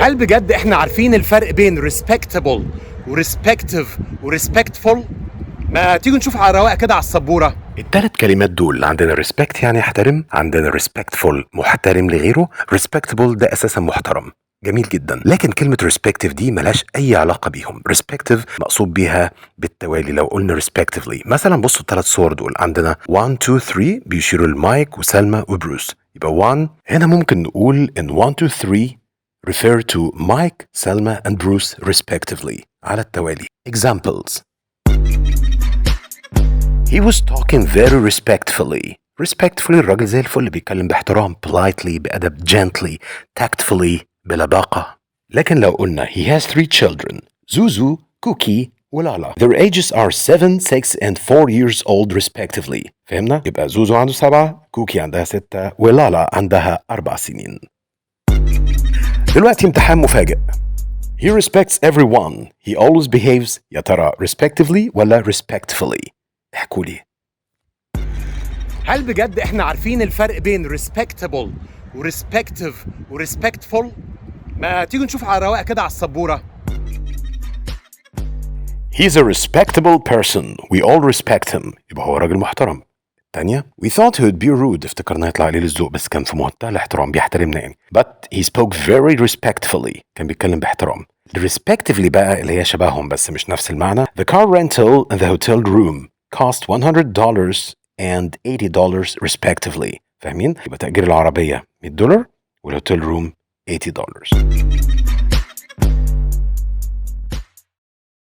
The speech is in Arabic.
هل بجد احنا عارفين الفرق بين respectable ورespective ورespectful؟ ما تيجوا نشوف على رواق كده على السبورة. الثلاث كلمات دول عندنا respect يعني يحترم، عندنا respectful محترم لغيره، respectable ده أساسا محترم. جميل جدا. لكن كلمة respective دي ملاش أي علاقة بيهم. respective مقصود بيها بالتوالي. لو قلنا respectively مثلا بصوا الثلاث صور دول، عندنا 1 2 3 بيشيروا المايك وسلمى وبروس. يبقى 1 هنا ممكن نقول إن 1 2 3 refer to Mike, Selma and Bruce respectively على التوالي. Examples: He was talking very respectfully. Respectfully الراجل زي الفل بيتكلم باحترام. politely بأدب. gently tactfully بلباقة. لكن لو قلنا he has 3 children زوزو كوكي ولالا. Their ages are 7, 6 and 4 years old respectively. فهمنا؟ يبقى زوزو عنده 7، كوكي عندها 6 ولالا عندها 4 سنين. دلوقتي امتحان مفاجئ. He respects everyone. He always behaves. يا ترى respectively ولا respectfully؟ احكوا لي. هل بجد احنا عارفين الفرق بين respectable ورespective ورespectful؟ ما تيجوا نشوف على رواق كده على السبورة. He's a respectable person. We all respect him. يبقى هو راجل محترم. الثانية we thought he would be rude. افتكرنا يطلع عليه للذوق بس كان في منتهى الاحترام بيحترمنا يعني. But he spoke very respectfully. كان بيتكلم باحترام. respectively بقى اللي هي شبههم بس مش نفس المعنى. The car rental and the hotel room cost $100 and $80 respectively. فاهمين؟ يبقى تأجير العربية $100 والهوتيل روم $80.